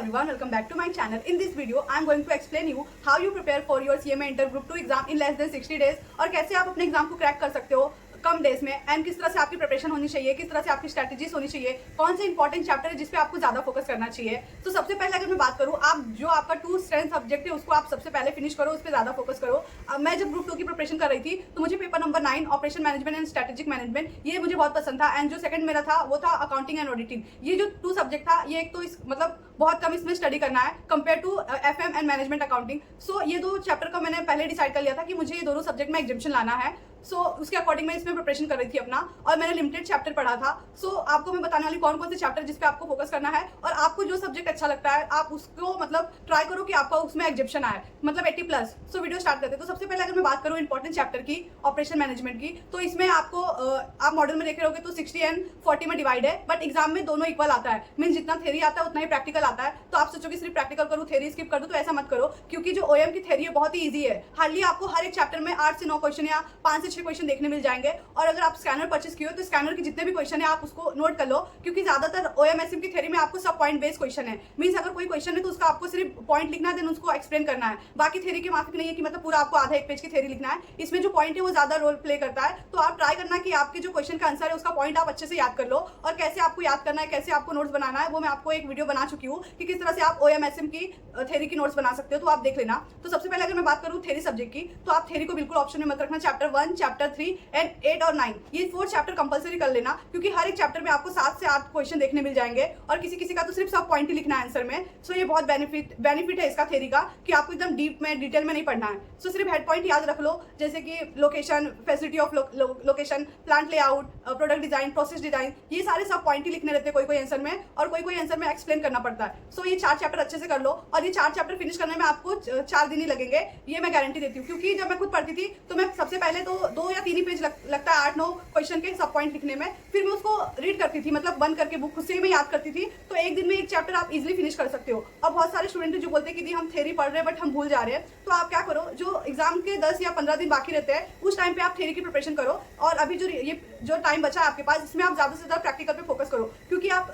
everyone, welcome back to my channel. In this video, I am going to explain you how you prepare for your CMA Inter Group 2 exam in less than 60 days और कैसे आप अपने exam को crack कर सकते हो कम days में and किस तरह से आपकी प्रिपरेशन होनी चाहिए, किस तरह से आपकी स्ट्रैटेजीज होनी चाहिए, कौन से इंपॉर्टेंट चैप्टर है जिस पे आपको ज्यादा फोकस करना चाहिए। तो सबसे पहले अगर मैं बात करूँ, आप जो आपका 2 स्ट्रेंथ सब्जेक्ट है उसको आप सबसे पहले फिनिश करो, उस पर ज्यादा फोकस करो। मैं जब ग्रुप 2 की प्रिपरेशन कर रही थी तो मुझे paper number 9 operation management and strategic management ये मुझे बहुत पसंद था एंड जो सेकंड मेरा था वो था अकाउंटिंग एंड ऑडिटिंग। ये जो 2 सब्जेक्ट था ये एक तो इस मतलब बहुत कम इसमें स्टडी करना है compare to FM and management accounting. So ये 2 चैप्टर का मैंने पहले डिसाइड कर लिया था कि मुझे ये दोनों सब्जेक्ट में एग्जामिशन लाना है। सो उसके अकॉर्डिंग मैं इसमें प्रिपरेशन कर रही थी अपना और मैंने लिमिटेड चैप्टर पढ़ा था। सो आपको मैं बताने वाली कौन कौन से चैप्टर जिस पे आपको फोकस करना है और आपको जो सब्जेक्ट अच्छा लगता है आप उसको मतलब ट्राई करो कि आपका उसमें एग्जामिशन आए मतलब 80+। सो वीडियो स्टार्ट करते हैं। तो सबसे पहले अगर मैं बात करूँ इंपॉर्टेंट चैप्टर की ऑपरेशन मैनेजमेंट की, तो इसमें आपको आप मॉडल में देख रहे होगे तो 60 एंड 40 में डिवाइड है, बट एग्जाम में दोनों इक्वल आता है। मीन जितना थ्योरी आता है उतना ही प्रैक्टिकल आता है। तो आप सोचोगे सिर्फ प्रैक्टिकल करूँ थ्योरी स्किप कर दूँ, तो ऐसा मत करो, क्योंकि जो OM की थ्योरी है बहुत ही ईजी है। हार्डली आपको हर एक चैप्टर में 8 से 9 क्वेश्चन या 5 से 6 क्वेश्चन देखने मिल जाएंगे। और अगर आप स्कैनर परचेस किए हो तो स्कैनर के जितने भी क्वेश्चन है आप उसको नोट कर लो, क्योंकि ज्यादातर OMSM की थ्योरी में आपको सब पॉइंट बेस्ड क्वेश्चन है। मींस अगर कोई क्वेश्चन है तो उसका आपको सिर्फ पॉइंट लिखना है, देन उसको एक्सप्लेन करना है। बाकी थ्योरी के माफिक नहीं है कि मतलब पूरा आपको आधा 1 पेज की थ्योरी लिखना है। इसमें जो पॉइंट है वो ज्यादा रोल प्ले करता है। तो आप ट्राई करना कि आपके जो क्वेश्चन का आंसर है उसका पॉइंट आप अच्छे से याद कर लो, और कैसे आपको याद करना है, कैसे आपको नोट्स बनाना है, वो मैं आपको एक वीडियो बना चुकी हूँ कि किस तरह से आप OMSM की थ्योरी की नोट्स बना सकते हो, तो आप देख लेना। तो सबसे पहले अगर मैं बात करूँ थ्योरी सब्जेक्ट की, तो आप थ्योरी को बिल्कुल ऑप्शन में मत रखना। चैप्टर 1, चैप्टर 3 एंड 8 और 9 ये 4 चैप्टर कंपलसरी कर लेना, क्योंकि हर एक चैप्टर में आपको 7 से 8 क्वेश्चन देखने मिल जाएंगे और किसी किसी का तो सिर्फ सब पॉइंट ही लिखना है आंसर में। सो ये बहुत बेनिफिट है इसका थ्योरी का कि आपको एकदम डीप में डिटेल में नहीं पढ़ना है। सो सिर्फ हेड पॉइंट याद रख लो, जैसे कि location, facility of location, plant layout, product design, process design, ये सारे सब पॉइंट ही लिखने रहते हैं कोई आंसर में, और कोई आंसर में एक्सप्लेन करना पड़ता है। सो ये 4 चैप्टर अच्छे से कर लो, और ये 4 चैप्टर फिनिश करने में आपको 4 दिन ही लगेंगे, ये मैं गारंटी देती हूँ। क्योंकि जब मैं खुद पढ़ती थी तो मैं सबसे पहले तो 2 या 3 ही पेज लगता है 8-9 क्वेश्चन के सब पॉइंट लिखने में, फिर मैं उसको रीड करती थी, मतलब बंद करके बुक खुद से ही मैं याद करती थी। तो एक दिन में एक चैप्टर आप इजीली फिनिश कर सकते हो। और बहुत सारे स्टूडेंट जो बोलते हैं कि दी हम थ्योरी पढ़ रहे हैं बट हम भूल जा रहे हैं, तो आप क्या करो, जो एग्जाम के 10 या 15 दिन बाकी रहते हैं उस टाइम पे आप थ्योरी की प्रिपरेशन करो, और अभी जो टाइम बचा है आपके पास इसमें आप ज्यादा से ज्यादा प्रैक्टिकल पे फोकस करो, क्योंकि आप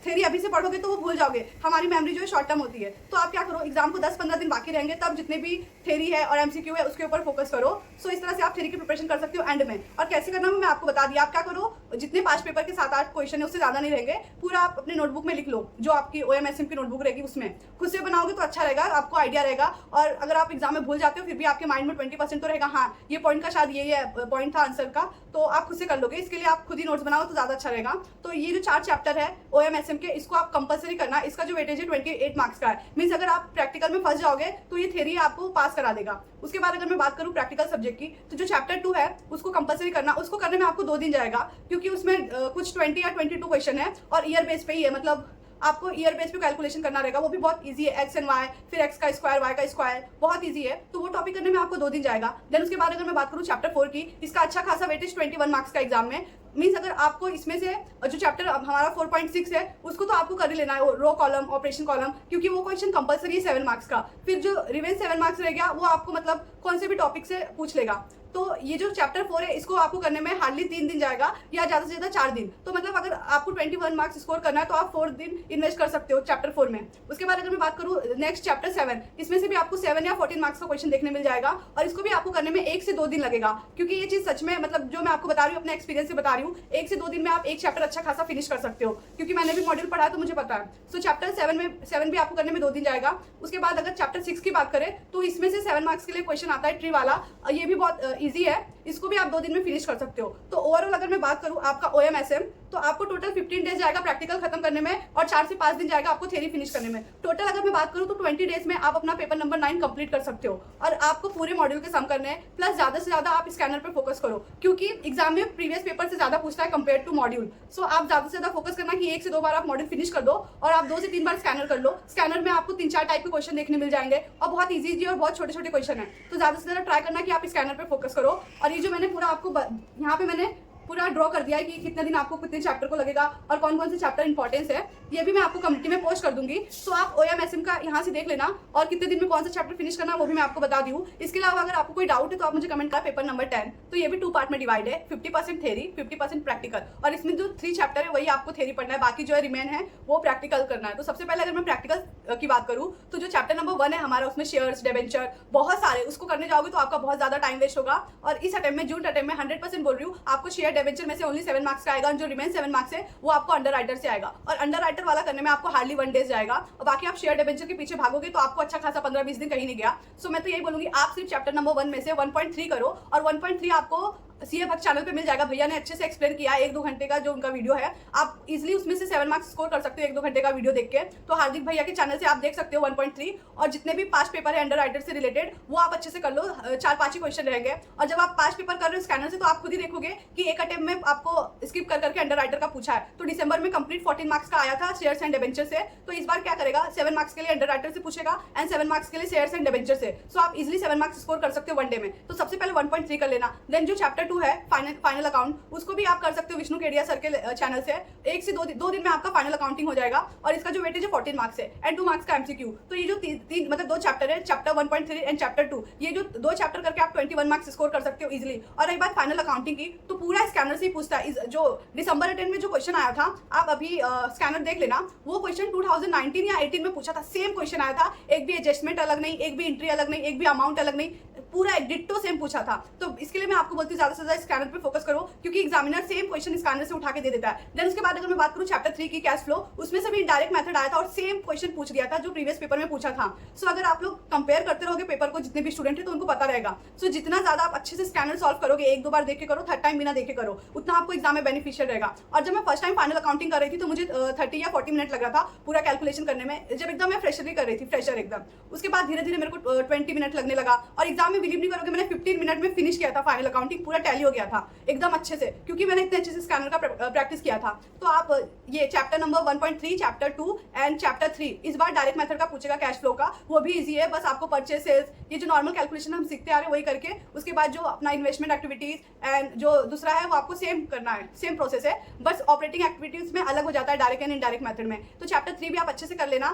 थ्योरी अभी से पढ़ोगे तो वो भूल जाओगे। हमारी मेमोरी जो है शॉर्ट टर्म होती है। तो आप क्या करो, एग्जाम को 10-15 दिन बाकी रहेंगे तब जितने भी थ्योरी है और MCQ है उसके ऊपर फोकस करो। सो इस तरह से आप थ्योरी की प्रिपरेशन कर सकते हो एंड में। और कैसे करना मैं आपको बता दिया। आप क्या करो, जितने 5 पेपर के 7-8 क्वेश्चन है उससे ज्यादा नहीं रहेंगे, पूरा आप अपने नोटबुक में लिख लो, जो आपकी OMSM की नोटबुक रहेगी उसमें खुद से बनाओगे तो अच्छा रहेगा, आपको आइडिया रहेगा। और अगर आप एग्जाम में भूल जाते हो फिर भी आपके माइंड में 20% तो रहेगा, हाँ ये पॉइंट का शायद ये पॉइंट था आंसर का, तो आप खुद से कर लोगे। इसके लिए आप खुद ही नोट्स बनाओ तो ज्यादा अच्छा रहेगा। तो ये जो 4 चैप्टर है OMSM के, इसको आप कंपलसरी करना। इसका जो वेटेज है 28 मार्क्स का है। मींस अगर आप प्रैक्टिकल में फंस जाओगे तो ये थ्योरी आपको पास करा देगा। उसके बाद अगर मैं बात करूं प्रैक्टिकल सब्जेक्ट की, तो जो चैप्टर 2 है उसको कंपलसरी करना। उसको करने में आपको 2 दिन जाएगा, क्योंकि उसमें कुछ 20 या 22 क्वेश्चन है और ईयर बेस पे ही है, मतलब आपको ईयर बेस पे कैलकुलेशन करना रहेगा। वो भी बहुत इजी है, x एंड y, फिर x का स्क्वायर, y का स्क्वायर, बहुत इजी है। तो वो टॉपिक करने में आपको 2 दिन जाएगा। देन उसके बाद अगर मैं बात करूँ चैप्टर 4 की, इसका अच्छा खासा वेटेज 21 मार्क्स का एग्जाम में। मीन्स अगर आपको इसमें से जो चैप्टर हमारा 4.6 है उसको तो आपको कर ही लेना है, रो कॉलम, ऑपरेशन कॉलम, क्योंकि वो क्वेश्चन कंपलसरी है 7 मार्क्स का। फिर जो रिवेंज 7 मार्क्स रह गया वो आपको मतलब कौन से भी टॉपिक से पूछ लेगा। तो ये जो चैप्टर 4 है इसको आपको करने में हार्डली 3 दिन जाएगा, या ज्यादा से ज्यादा 4 दिन। तो मतलब अगर आपको 21 मार्क्स स्कोर करना है तो आप 4 दिन इन्वेस्ट कर सकते हो चैप्टर 4 में। उसके बाद अगर मैं बात करूँ नेक्स्ट चैप्टर 7, इसमें से भी आपको 7 या 14 मार्क्स का क्वेश्चन देखने मिल जाएगा, और इसको भी आपको करने में 1 से 2 दिन लगेगा। क्योंकि ये चीज सच में मतलब जो मैं आपको बता रही हूँ अपने एक्सपीरियंस से बता रही हूँ, 1 से 2 दिन में आप एक चैप्टर अच्छा खासा फिनिश कर सकते हो, क्योंकि मैंने भी मॉड्यूल पढ़ा है तो मुझे पता है। सो चैप्टर 7 भी आपको करने में 2 दिन जाएगा। उसके बाद अगर चैप्टर 6 की बात करें तो इसमें से 7 मार्क्स के लिए क्वेश्चन आता है ट्री वाला, ये भी बहुत ईजी है, इसको भी आप 2 दिन में फिनिश कर सकते हो। तो ओवरऑल अगर मैं बात करूं आपका OMSM, तो आपको टोटल 15 डेज जाएगा प्रैक्टिकल खत्म करने में, और 4 से 5 दिन जाएगा आपको थ्योरी फिनिश करने में। टोटल अगर मैं बात करूं तो 20 डेज में आप अपना पेपर नंबर 9 कंप्लीट कर सकते हो, और आपको पूरे मॉड्यूल के सम करने हैं। प्लस ज्यादा से ज्यादा आप स्कैनर पे फोकस करो, क्योंकि एग्जाम में प्रीवियस पेपर से ज्यादा पूछता है कंपेयर टू मॉड्यूल। सो आप ज्यादा से ज्यादा फोकस करना कि 1 से 2 बार आप मॉड्यूल फिनिश कर दो, और आप 2 से 3 बार स्कैनर कर लो। स्कैनर में आपको 3-4 टाइप के क्वेश्चन देखने मिल जाएंगे, और बहुत ईजी और बहुत छोटे छोटे क्वेश्चन है। तो ज्यादा से ज्यादा ट्राई करना कि आप स्कैनर पे फोकस करो। और ये जो मैंने पूरा आपको यहाँ पे मैंने पूरा ड्रॉ कर दिया है कि कितने दिन आपको कितने चैप्टर को लगेगा और कौन कौन से चैप्टर इंपॉर्टेंस है, ये भी मैं आपको कम्युनिटी में पोस्ट कर दूंगी। तो आप OMSM का यहाँ से देख लेना और कितने दिन में कौन सा चैप्टर फिनिश करना वो भी मैं आपको बता दी हूँ। इसके अलावा अगर आपको कोई डाउट है तो आप मुझे कमेंट करें। पेपर नंबर 10 तो ये भी 2 पार्ट में डिवाइड है, 50% थ्योरी 50% प्रैक्टिकल, और इसमें जो 3 चैप्टर है वही आपको थ्योरी पढ़ना है, बाकी जो है रिमेन है वो प्रैक्टिकल करना है। तो सबसे पहले अगर मैं प्रैक्टिकल की बात करूँ तो जो चैप्टर नंबर 1 है हमारा, उसमें शेयर्स डिबेंचर बहुत सारे, उसको करने जाओगे तो आपका बहुत ज्यादा टाइम वेस्ट होगा। और इस अटेम्प्ट में, जून अटेम्प्ट में 100% बोल रही हूँ, आपको शेयर डिबेंचर में से ओनली 7 मार्क्स का आएगा, जो रिमेन 7 मार्क्स है वो आपको अंडर राइटर से आएगा, और अंडर राइटर वाला करने में आपको हार्डली 1 डेज जाएगा, और बाकी आप शेयर डिबेंचर के पीछे भागोगे तो आपको अच्छा खासा 15-20 दिन कहीं नहीं गया। सो मैं तो यही बोलूंगी, आप सिर्फ चैप्टर नंबर 1 में से 1.3 करो, और 1.3 आपको CA भक्त चैनल पे मिल जाएगा। भैया ने अच्छे से एक्सप्लेन किया है, 1-2 घंटे का जो उनका वीडियो है, आप इजीली उसमें से 7 मार्क्स स्कोर कर सकते हो 1-2 घंटे का वीडियो देख के। तो हार्दिक भैया के चैनल से आप देख सकते हो 1.3, और जितने भी 5 पेपर है अंडर राइटर से रिलेटेड वो आप अच्छे से कर लो, 4-5 ही क्वेश्चन रहेंगे। और जब आप 5 पेपर कर रहे हो स्कैनर से तो आप खुद ही देखोगे कि एक अटेम्प्ट में आपको स्किप कर करके अंडर राइटर का पूछा है। तो दिसंबर में कंप्लीट 14 मार्क्स का आया था शेयर्स एंड डिबेंचर से, तो इस बार क्या करेगा, 7 मार्क्स के लिए अंडर राइटर से पूछेगा एंड 7 मार्क्स के लिए शेयर्स एंड डिबेंचर से। सो आप इजिली 7 मार्क्स स्कोर कर सकते हो 1 डे में। तो सबसे पहले 1.3 कर लेना। देन जो चैप्टर 2 है फाइनल अकाउंट, उसको भी आप कर सकते हो विष्णु केडिया सर के चैनल से। 1 से 2 दिन में आपका फाइनल अकाउंटिंग हो जाएगा, और इसका जो वेटेज है 14 मार्क्स है एंड 2 मार्क्स का MCQ। तो ये जो तीन मतलब 2 चैप्टर है, चैप्टर 1.3 एंड चैप्टर 2, ये जो 2 चैप्टर करके आप 21 मार्क्स स्कोर कर सकते हो इजिली। और एक बात फाइनल अकाउंटिंग की, तो पूरा स्कैनर से ही पूछता है। जो दिसंबर अटेम्प्ट में जो क्वेश्चन आया था, आप अभी स्कैनर देख लेना, वो क्वेश्चन 2019 या 18 में पूछा था, सेम क्वेश्चन आया था, एक भी एडजस्टमेंट अलग नहीं, एक भी एंट्री अलग नहीं, एक भी अमाउंट अलग नहीं, पूरा डिट्टो सेम पूछा था। तो इसके लिए मैं आपको बोलती हूँ ज्यादा से ज्यादा स्कैनर पे फोकस करो, क्योंकि एग्जामिनर सेम क्वेश्चन स्कैनर से उठा के दे देता है। देन उसके बाद अगर मैं बात करूँ चैप्टर 3 की कैश फ्लो, उसमें से भी डायरेक्ट मेथड आया था और सेम क्वेश्चन पूछ दिया था जो प्रीवियस पेपर में पूछा था। सो अगर आप लोग कंपेयर करते रहोगे पेपर को, जितने भी स्टूडेंट है तो उनको पता रहेगा। सो जितना ज्यादा आप अच्छे से स्कैनर सॉल्व करोगे, 1-2 बार देख के करो, 3rd टाइम बिना देखे करो, उतना आपको एग्जाम में बेनिफिशियल रहेगा। और जब मैं फर्स्ट टाइम फाइनल अकाउंटिंग कर रही थी तो मुझे 30 या 40 मिनट लग रहा था पूरा कैलकुलेशन करने में, जब एकदम मैं फ्रेशर कर रही थी, फ्रेशर एकदम। उसके बाद धीरे धीरे मेरे को 20 मिनट लगने लगा, और एग्जाम में बिलीव नहीं करोगे मैंने 15 मिनट में फिनिश किया था फाइनल अकाउंटिंग, पूरा टैली हो गया था एकदम अच्छे से, क्योंकि मैंने इतने अच्छे से स्कैनर का प्रैक्टिस किया था। तो आप ये chapter number 1.3, chapter 2 and chapter 3 इस बार डायरेक्ट मेथड का पूछेगा कैश फ्लो का, वो भी इजी है। बस आपको परचेसेस, ये जो नॉर्मल कैलकुलेशन हम सीखते आ रहे हैं वही करके, उसके बाद जो अपना इन्वेस्टमेंट एक्टिविटीज एंड जो दूसरा है वो आपको सेम करना है, सेम प्रोसेस है, बस ऑपरेटिंग एक्टिविटीज में अलग हो जाता है डायरेक्ट एंड इनडायरेक्ट मेथड में। तो चैप्टर 3 भी आप अच्छे से कर लेना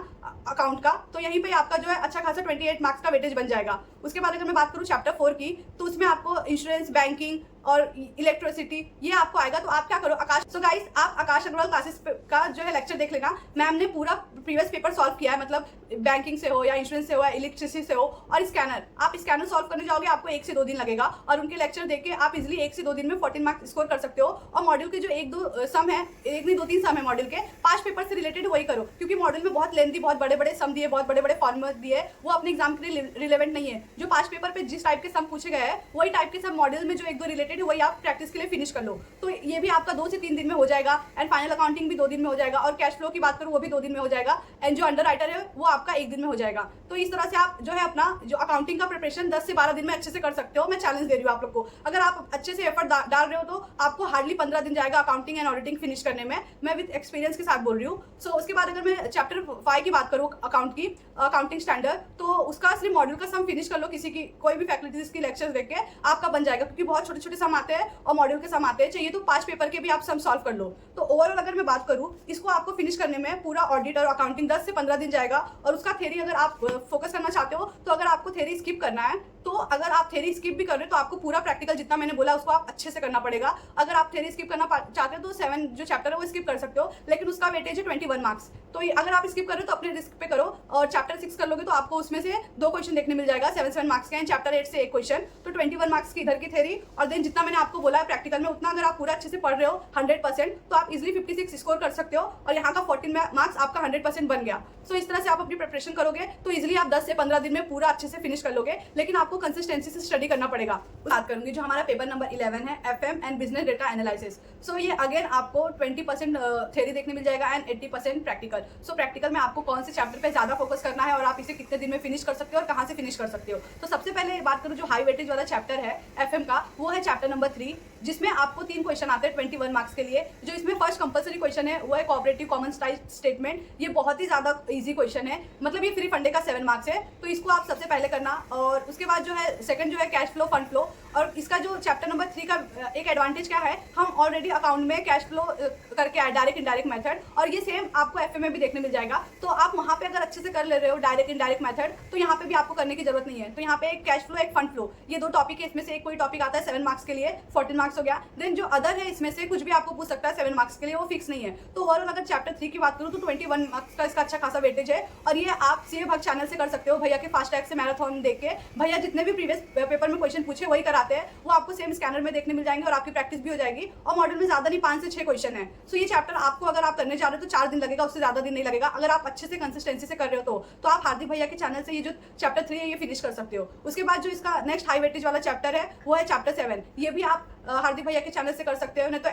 अकाउंट का, तो यहीं पे आपका जो है अच्छा खासा 28 मार्क्स का वेटेज बन जाएगा। उसके बाद अगर मैं बात करूँ चैप्टर 4 की, तो उसमें आपको इंश्योरेंस, बैंकिंग और इलेक्ट्रिसिटी ये आपको आएगा। तो आप क्या करो, आकाश, सो गाइस आप आकाश अग्रवाल क्लासेस का जो है लेक्चर देख लेना। मैम ने पूरा प्रीवियस पेपर सॉल्व किया है, मतलब बैंकिंग से हो या इंश्योरेंस से हो या इलेक्ट्रिसिटी से हो, और स्कैनर, आप स्कैनर सॉल्व करने जाओगे आपको 1 से 2 दिन लगेगा, और उनके लेक्चर देख के आप इजिली 1 से 2 दिन में 14 मार्क्स स्कोर कर सकते हो। और मॉड्यूल के जो 1-2 सम है, 1 नहीं 2-3 सम है मॉड्यूल के, 5 पेपर से रिलेटेड वही करो, क्योंकि मॉड्यूल में बहुत लेंथी, बहुत बड़े बड़े सम दिए, बहुत बड़े बड़े फॉर्मूले दिए, वो अपने एग्जाम के लिए रिलेवेंट नहीं है। जो 5 पेपर पे जिस टाइप के सम पूछे गए हैं वही टाइप के सब मॉड्यूल में जो 1-2 रिलेटेड है वही आप प्रैक्टिस के लिए फिनिश कर लो। तो ये भी आपका 2 से 3 दिन में हो जाएगा, एंड फाइनल अकाउंटिंग भी 2 दिन में हो जाएगा, और कैश फ्लो की बात करूँ वो भी 2 दिन में हो जाएगा, एंड जो अंडर राइटर है वो आपका 1 दिन में हो जाएगा। तो इस तरह से आप जो है अपना जो अकाउंटिंग का प्रिपरेशन 10 से 12 दिन में अच्छे से कर सकते हो। मैं चैलेंज दे रही हूँ आप लोग को, अगर आप अच्छे से एफर्ट डाल रहे हो तो आपको हार्डली 15 दिन जाएगा अकाउंटिंग एंड ऑडिटिंग फिनिश करने में, मैं विद एक्सपीरियंस के साथ बोल रही हूँ। सो उसके बाद अगर मैं चैप्टर 5 की बात करूँ अकाउंट की, अकाउंटिंग स्टैंडर्ड, तो उसका सिर्फ मॉड्यूल का सम फिनिश कर लो, किसी की कोई भी फैकल्टीज की लेक्चर्स देख के आपका बन जाएगा, क्योंकि बहुत छोटे छोटे सम आते हैं और मॉड्यूल के सम आते हैं, चाहिए तो 5 पेपर के भी आप सम सॉल्व कर लो। तो ओवरऑल अगर मैं बात करूँ, इसको आपको फिनिश करने में पूरा ऑडिट और अकाउंटिंग 10 से 15 दिन जाएगा। और उसका थ्योरी अगर आप फोकस करना चाहते हो, तो अगर आपको थ्योरी स्किप करना है, तो अगर आप थ्योरी स्किप भी कर रहे हो तो आपको पूरा प्रैक्टिकल जितना मैंने बोला उसको आप अच्छे से करना पड़ेगा। अगर आप थ्योरी स्किप करना चाहते हो तो 7 जो चैप्टर है वो स्किप कर सकते हो, लेकिन उसका वेटेज है 21 मार्क्स। तो अगर आप स्किप कर रहे हो तो अपने रिस्क पे करो, और चैप्टर 6 कर लोगे तो आपको उसमें से 2 क्वेश्चन देखने मिल जाएगा 7 मार्क्स के, चैप्टर 8 से 1 क्वेश्चन, तो 21 मार्क्स की इधर की थ्योरी, और देन जितना मैंने आपको बोला है प्रैक्टिकल में उतना अगर आप पूरा अच्छे से पढ़ रहे हो 100%, तो आप इजिली 56 स्कोर कर सकते हो, और यहाँ का 14 मार्क्स आपका 100% बन गया। सो इस तरह से आप अपनी प्रिपरेशन करोगे तो इजिली आप 10 से 15 दिन में पूरा अच्छे से फिनिश कर लोगे, लेकिन आपको कंसिस्टेंसी से स्टडी करना पड़ेगा। बात करूंगी जो हमारा पेपर नंबर 11 है, FM and business data analysis. So ये अगेन आपको 20% थ्योरी देखने मिल जाएगा एंड 80% प्रैक्टिकल। सो प्रैक्टिकल में आपको कौन से चैप्टर पे ज्यादा फोकस करना है और आप इसे कितने दिन में फिनिश कर सकते हो और कहाँ से फिनिश कर सकते हो। तो सबसे पहले बात करूँ जो हाई वेटेज वाला चैप्टर है FM का, वो है चैप्टर नंबर 3, जिसमें आपको 3 क्वेश्चन आते हैं 21 मार्क्स के लिए। जो इसमें फर्स्ट कंपलसरी क्वेश्चन है वो है कोऑपरेटिव कॉमन स्टेटमेंट। ये बहुत ही ज्यादा इजी क्वेश्चन है, मतलब ये फ्री फंडे का 7 मार्क्स है, तो इसको आप सबसे पहले करना। और उसके बाद जो है सेकंड जो है कैश फ्लो, फंड फ्लो, और इसका जो चैप्टर नंबर 3 का एक एडवांटेज क्या है, हम ऑलरेडी अकाउंट में कैश फ्लो करके आए, डायरेक्ट इनडायरेक्ट मेथड, और ये सेम आपको एफए में भी देखने मिल जाएगा। तो आप वहाँ पे अगर अच्छे से कर ले रहे हो डायरेक्ट इनडायरेक्ट मेथड, तो यहाँ पे भी आपको करने की जरूरत नहीं है। तो यहाँ पे एक कैश फ्लो, एक फंड फ्लो, ये दो टॉपिक है। इसमें से एक कोई टॉपिक आता है 7 मार्क्स के लिए, 14 मार्क्स हो गया। देन जो अदर है इसमें से कुछ भी आपको पूछ सकता है 7 मार्क्स के लिए, वो फिक्स नहीं है। तो ओवरऑल अगर चैप्टर 3 की बात करूँ तो 21 मार्क्स का इसका अच्छा खासा वेटेज है। और ये आप सीए भाग चैनल से कर सकते हो, भैया के फास्ट टैग से मैराथन देख के। भैया जितने भी प्रीवियस पेपर में क्वेश्चन पूछे वही कराते हैं, वो आपको सेम स्कैनर में देखने मिल जाएंगे और आपकी प्रैक्टिस भी हो जाएगी। और मॉडल में ज्यादा नहीं, 5 से 6 क्वेश्चन है। सो ये चैप्टर आपको अगर आप करने जा रहे हो तो 4 दिन लगेगा, उससे ज्यादा दिन नहीं लगेगा। अगर आप अच्छे से कंसिस्टेंसी से कर रहे हो तो आप हार्दिक भैया के चैनल से ये जो चैप्टर 3 है ये फिनिश कर सकते हो। उसके बाद जो इसका नेक्स्ट हाई वेटेज वाला चैप्टर है वो है चैप्टर 7। ये भी आप हार्दिक भैया के चैनल से कर सकते हो, नहीं तो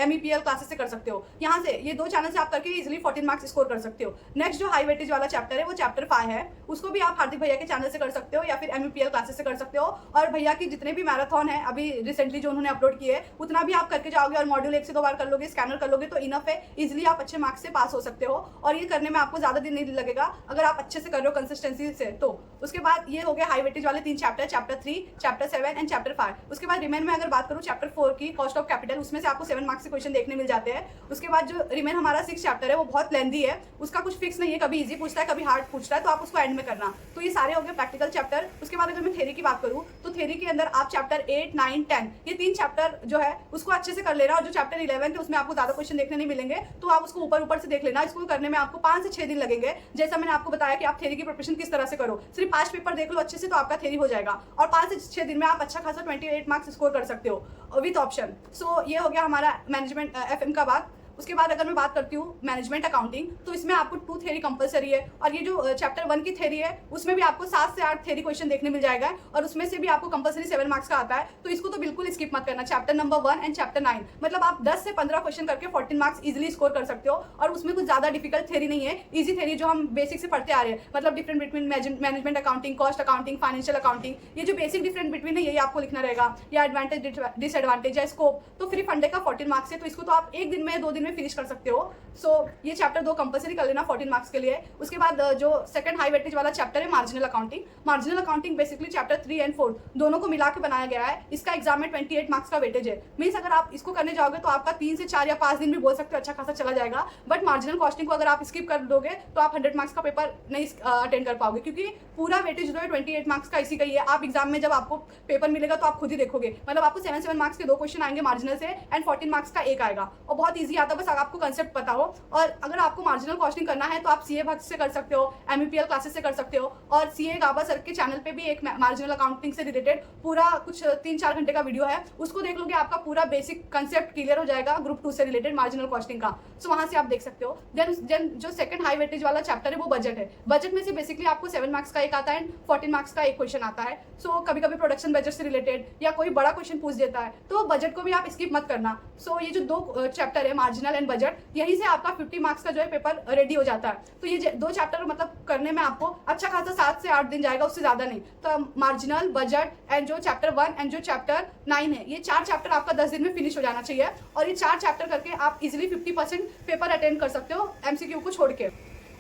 MEPL क्लासेस से कर सकते हो। यहाँ से ये 2 चैनल से आप करके इजिली 14 मार्क्स स्कोर कर सकते हो। नेक्स्ट जो हाई वेटेज वाला चैप्टर है वो चैप्टर 5 है, उसको भी आप हार्दिक भैया के चैनल से कर सकते हो या फिर MEPL क्लासेस से कर सकते हो। और भैया की जितने भी मैराथन है अभी रिसेंटली जो उन्होंने अपलोड किए उतना भी आप करके जाओगे और मॉड्यूल 1 से 2 बार कर लोगे, स्कैनर कर लोगे तो इनफ है, इजिली आप अच्छे मार्क्स से पास हो सकते हो। और ये करने में आपको ज्यादा दिन नहीं लगेगा अगर आप अच्छे से कर रहे हो कंसिस्टेंसी से। तो उसके बाद ये हो गया हाई वेटेज वाले 3 chapter, chapter 3, chapter 7 and chapter 5। उसके बाद रिमेन में अगर बात करूँ चैप्टर 4 की, कॉस्ट ऑफ कैपिटल, उसमें से आपको 7 मार्क्स के क्वेश्चन देखने मिल जाते हैं। उसके बाद जो रिमेन हमारा 6 चैप्टर है वो बहुत लेंदी है, उसका कुछ फिक्स नहीं है, कभी इजी पूछता है कभी हार्ड पूछता है, तो आप उसको एंड में करना। तो ये सारे हो गए प्रैक्टिकल चैप्टर। उसके बाद अगर मैं थ्योरी की बात करूँ तो थ्योरी के अंदर आप चैप्टर 8, 9, 10 ये 3 चैप्टर जो है उसको अच्छे से कर लेना। और जो चैप्टर 11 है उसमें आपको ज्यादा क्वेश्चन देखने नहीं मिलेंगे, तो आप उसको ऊपर से देख लेना। इसको करने में आपको 5 से 6 दिन लगेंगे। जैसा मैंने आपको बताया कि आप थ्योरी की प्रिपरेशन किस तरह से करो, सिर्फ 5 पेपर देख लो अच्छे से तो आपका थ्योरी हो जाएगा। और 5 से 6 दिन में आप अच्छा खासा 28 मार्क्स स्कोर कर सकते हो विथ ऑप्शन। सो ये हो गया हमारा मैनेजमेंट FM का बात। उसके बाद अगर मैं बात करती हूँ मैनेजमेंट अकाउंटिंग, तो इसमें आपको 2 थ्योरी कंपलसरी है। और ये जो चैप्टर 1 की थ्योरी है उसमें भी आपको 7 से 8 थ्योरी क्वेश्चन देखने मिल जाएगा, और उसमें से भी आपको कंपलसरी 7 मार्क्स का आता है। तो इसको तो बिल्कुल स्किप मत करना। चैप्टर नंबर 1 एंड चैप्टर 9 मतलब आप 10 से 15 क्वेश्चन करके 14 मार्क्स इजिली स्कोर कर सकते हो। और उसमें कुछ ज्यादा डिफिकल्ट थ्योरी नहीं है, ईजी थ्योरी जो हम बेसिक से पढ़ते आ रहे हैं, मतलब different between management accounting, cost accounting, financial accounting, ये जो बेसिक डिफरेंट बिटवीन है यही आपको लिखना रहेगा, या एडवांटेज डिसएडवांटेज या स्कोप। तो फ्री फंडे का 14 मार्क्स है, तो इसको तो आप 1 दिन में 2 दिन में फिनिश कर सकते हो। सो ये चैप्टर 2 कंपलसरी कर लेना 14 मार्क्स के लिए। उसके बाद जो सेकंड हाई वेटेज वाला चैप्टर है marginal accounting. Marginal accounting basically chapter 3 and 4 दोनों को मिला के बनाया गया है। इसका एग्जाम में 28 मार्क्स का वेटेज है। मीन्स अगर आप इसको करने जाओगे तो आपका 3 से 4 या 5 दिन भी बोल सकते हो अच्छा खासा चला जाएगा। बट मार्जिनल कॉस्टिंग को अगर आप स्किप कर दोगे तो आप 100 मार्क्स का पेपर नहीं अटेंड कर पाओगे, क्योंकि पूरा वेटेज जो है 28 मार्क्स का इसी का ही है। आप एग्जाम में जब आपको पेपर मिलेगा तो आप खुद ही देखोगे, मतलब आपको 7 मार्क्स के 2 क्वेश्चन आएंगे मार्जिनल से एंड 14 मार्क्स का एक आएगा, और बहुत ईजी आता है, बस आपको कंसेप्ट पता हो। और अगर आपको मार्जिनल कॉस्टिंग करना है तो आप सीए भक्त से कर सकते हो, MEPL क्लासेस से कर सकते हो। और सीए गाबा सर के चैनल पे भी एक मार्जिनल अकाउंटिंग से रिलेटेड पूरा कुछ 3-4 घंटे का वीडियो है, उसको देख लोगे आपका पूरा बेसिक कंसेप्ट क्लियर हो जाएगा ग्रुप 2 से रिलेटेड मार्जिनल कॉस्टिंग का। सो वहां से आप देख सकते हो। देन जो सेकंड हाई वेटेज वाला चैप्टर है वो बजट है। बजट में से बेसिकली आपको 7 मार्क्स का एक आता है एंड 14 मार्क्स का एक क्वेश्चन आता है। सो कभी कभी प्रोडक्शन बजट से रिलेटेड या कोई बड़ा क्वेश्चन पूछ देता है तो बजट को भी आप स्किप मत करना। सो ये जो 2 चैप्टर है मार्जिनल एंड बजट, यहीं से आपका 50 मार्क्स का जो है पेपर रेडी हो जाता है। तो ये 2 चैप्टर मतलब करने में आपको अच्छा खासा 7 से 8 दिन जाएगा, उससे ज्यादा नहीं। तो मार्जिनल, बजट एंड जो चैप्टर 1 एंड जो चैप्टर 9 है, ये 4 चैप्टर आपका 10 दिन में फिनिश हो जाना चाहिए। और ये 4 चैप्टर करके आप इजिली 50% पेपर अटेंड कर सकते हो MCQ को छोड़ के।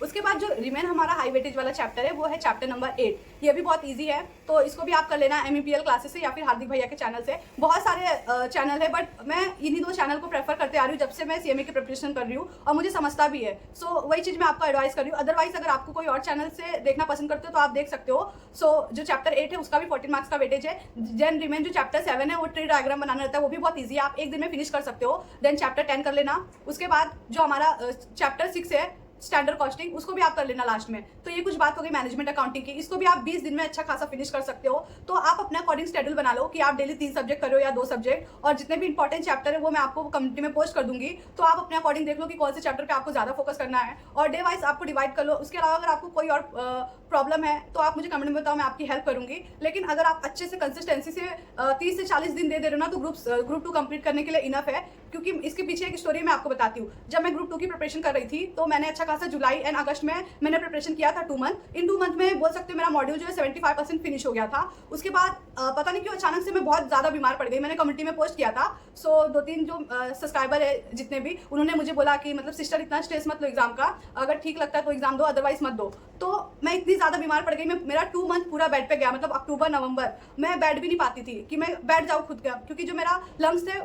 उसके बाद जो रिमेन हमारा हाई वेटेज वाला चैप्टर है वो है चैप्टर नंबर 8। ये भी बहुत इजी है, तो इसको भी आप कर लेना MEPL क्लासेस से या फिर हार्दिक भैया के चैनल से। बहुत सारे चैनल है बट मैं इन्हीं 2 चैनल को प्रेफर करते आ रही हूँ जब से मैं CMA की प्रिपरेशन कर रही हूँ, और मुझे समझता भी है। सो वही चीज़ मैं आपको एडवाइस कर रही हूँ। अदरवाइज अगर आपको कोई और चैनल से देखना पसंद करते हो तो आप देख सकते हो। सो जो चैप्टर 8 है उसका भी 14 मार्क्स का वेटेज है। देन रिमेन जो चैप्टर 7 है वो ट्री डायग्राम बनाना रहता है, वो भी बहुत ईजी है, आप 1 दिन में फिनिश कर सकते हो। देन चैप्टर 10 कर लेना। उसके बाद जो हमारा चैप्टर 6 है स्टैंडर्ड कॉस्टिंग, उसको भी आप कर लेना लास्ट में। तो ये कुछ बात हो गई मैनेजमेंट अकाउंटिंग की, इसको भी आप 20 दिन में अच्छा खासा फिनिश कर सकते हो। तो आप अपना अकॉर्डिंग शेड्यूल बना लो कि आप डेली 3 सब्जेक्ट करो या 2 सब्जेक्ट, और जितने भी इंपॉर्टेंट चैप्टर है वो मैं आपको कम्युनिटी में पोस्ट कर दूंगी। तो आप अपने अकॉर्डिंग देख लो कि कौन से चैप्टर पे आपको ज्यादा फोकस करना है, और डे वाइज आपको डिवाइड कर लो। उसके अलावा अगर आपको कोई और प्रॉब्लम है तो आप मुझे कमेंट में बताओ, मैं आपकी हेल्प करूंगी। लेकिन अगर आप अच्छे से कंसिस्टेंसी से 30 से 40 दिन दे रहे हो ना तो ग्रुप 2 कंप्लीट करने के लिए इनफ है। क्योंकि इसके पीछे एक स्टोरी मैं आपको बताती हूँ। जब मैं ग्रुप 2 की प्रिपरेशन कर रही थी तो मैंने अच्छा खासा जुलाई एंड अगस्त में मैंने प्रिपरेशन किया था 2 मंथ। इन 2 मंथ में बोल सकते हो मेरा मॉड्यूल जो है 75% फिनिश हो गया था। उसके बाद पता नहीं क्यों अचानक से मैं बहुत ज़्यादा बीमार पड़ गई। मैंने कम्युनिटी में पोस्ट किया था, सो 2-3 जो सब्सक्राइबर है जितने भी, उन्होंने मुझे बोला कि मतलब सिस्टर इतना स्ट्रेस मत लो एग्जाम का, अगर ठीक लगता है तो एग्जाम दो, अदरवाइज मत दो। तो मैं इतनी ज़्यादा बीमार पड़ गई, मेरा 2 मंथ पूरा बेड पे गया, मतलब अक्टूबर नवंबर मैं बैठ भी नहीं पाती थी कि मैं बैठ जाऊँ खुद का, क्योंकि जो मेरा लंग्स थे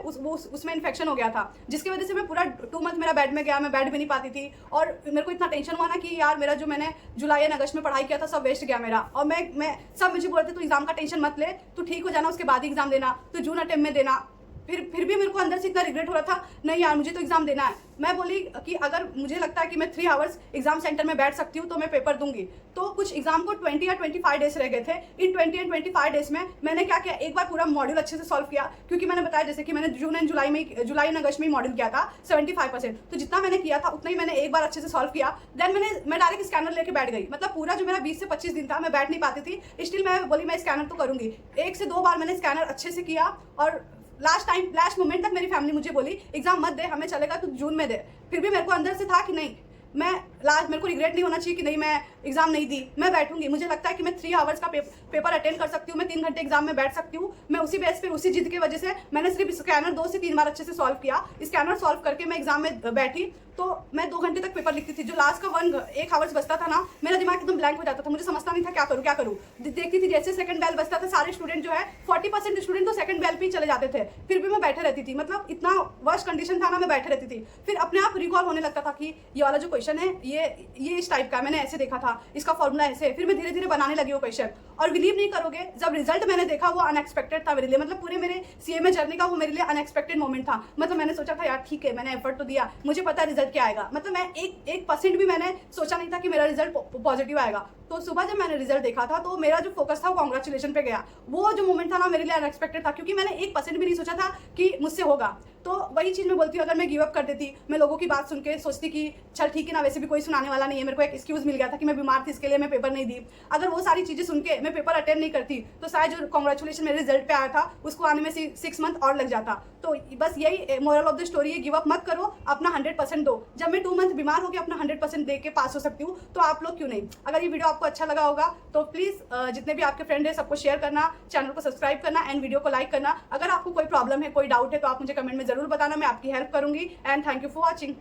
उसमें इन्फेक्शन हो गया था, जिसकी वजह से मैं पूरा 2 मंथ मेरा बेड में गया, मैं बैठ भी नहीं पाती थी। और मेरे को इतना टेंशन हुआ ना कि यार मेरा जो मैंने जुलाई एंड अगस्त में पढ़ाई किया था सब वेस्ट गया मेरा। और मैं सब मुझे बोलते तू एग्जाम का टेंशन मत ले, तू ठीक हो जाना उसके बाद ही एग्जाम देना, तो जून अटेम्प्ट में देना। फिर भी मेरे को अंदर से इतना रिग्रेट हो रहा था, नहीं यार मुझे तो एग्जाम देना है। मैं बोली कि अगर मुझे लगता है कि मैं 3 आवर्स एग्जाम सेंटर में बैठ सकती हूँ तो मैं पेपर दूंगी। तो कुछ एग्जाम को 20 या 25 डेज रह गए थे। इन 20 एंड 25 डेज में मैंने क्या किया, एक बार पूरा मॉड्यूल अच्छे से सॉल्व किया, क्योंकि मैंने बताया जैसे कि मैंने जून एंड जुलाई एंड अगस्त में ही मॉड्यूल किया था 75%, तो जितना मैंने किया था उतना ही मैंने एक बार अच्छे से सॉल्व किया। देन मैं डायरेक्ट स्कैनर लेके बैठ गई, मतलब पूरा जो मेरा 20 से 25 दिन था मैं बैठ नहीं पाती थी, स्टिल मैं बोली मैं स्कैनर तो करूंगी। 1 से 2 बार मैंने स्कैनर अच्छे से किया, और लास्ट मोमेंट तक मेरी फैमिली मुझे बोली एग्जाम मत दे, हमें चलेगा तो जून में दे। फिर भी मेरे को अंदर से था कि नहीं, मेरे को रिग्रेट नहीं होना चाहिए कि नहीं मैं एग्जाम नहीं दी, मैं बैठूंगी। मुझे लगता है कि मैं 3 आवर्स का पेपर अटेंड कर सकती हूँ, मैं 3 घंटे एग्जाम में बैठ सकती हूँ। मैं उसी बेस पे, उसी जिद की वजह से मैंने सिर्फ स्कैनर 2 से 3 बार अच्छे से सॉल्व किया। स्कैनर सॉल्व करके मैं एग्जाम में बैठी तो मैं 2 घंटे तक पेपर लिखती थी। जो लास्ट का 1 आवर्स बचता था ना, मेरा दिमाग एकदम ब्लैंक हो जाता था, मुझे समझता नहीं था क्या करूँ। देखती थी जैसे सेकंड बेल बचता था, सारे स्टूडेंट जो है 40% स्टूडेंट तो सेकंड बेल पे ही चले जाते थे, फिर भी मैं बैठे रहती थी। मतलब इतना वर्स्ट कंडीशन था ना, मैं बैठे रहती थी। फिर अपने आप रिकॉल होने लगता था कि ये वाला जो क्वेश्चन है ये इस टाइप का, मैंने ऐसे देखा था, इसका फॉर्मूला ऐसे। फिर मैं धीरे धीरे बनाने लगी वो क्वेश्चन, और बिलीव नहीं करोगे जब रिजल्ट मैंने देखा वो अनएक्सपेक्टेड था मेरे लिए। मतलब पूरे मेरे सीएमए जर्नी का वो मेरे लिए अनएक्सपेक्टेड मोमेंट था। मतलब मैंने सोचा था यार ठीक है, मैंने एफर्ट तो दिया, मुझे पता है रिजल्ट क्या आएगा। मतलब मैं 1% भी मैंने सोचा नहीं था कि मेरा रिजल्ट पॉजिटिव आएगा। तो सुबह जब मैंने रिजल्ट देखा था तो मेरा जो फोकस था वो कांग्रेचुलेशन पे गया। वो जो मोमेंट था ना मेरे लिए अनएक्सपेक्टेड था, क्योंकि मैंने 1% भी नहीं सोचा था कि मुझसे होगा। तो वही चीज़ मैं बोलती हूँ, अगर मैं गिव अप कर देती, मैं लोगों की बात सुन के सोचती कि चल ठीक है ना, वैसे भी कोई सुनाने वाला नहीं है, मेरे को एक एक्सक्यूज मिल गया था कि मैं बीमार थी इसके लिए मैं पेपर नहीं दी, अगर वो सारी चीज़ें सुन के मैं पेपर अटेंड नहीं करती तो शायद जो कांग्रेचुलेशन मेरे रिजल्ट पे आया था उसको आने में 6 मंथ और लग जाता। तो बस यही मोरल ऑफ द स्टोरी है, गिव अप मत करो, अपना 100% दो। जब मैं 2 मंथ बीमार होकर अपना 100% दे के पास हो सकती हूँ, तो आप लोग क्यों नहीं। अगर ये वीडियो आपको अच्छा लगा होगा तो प्लीज़ जितने भी आपके फ्रेंड है सबको शेयर करना, चैनल को सब्सक्राइब करना एंड वीडियो को लाइक करना। अगर आपको कोई प्रॉब्लम है, कोई डाउट है तो आप मुझे कमेंट में जरूर बताना, मैं आपकी हेल्प करूंगी। And thank you for watching.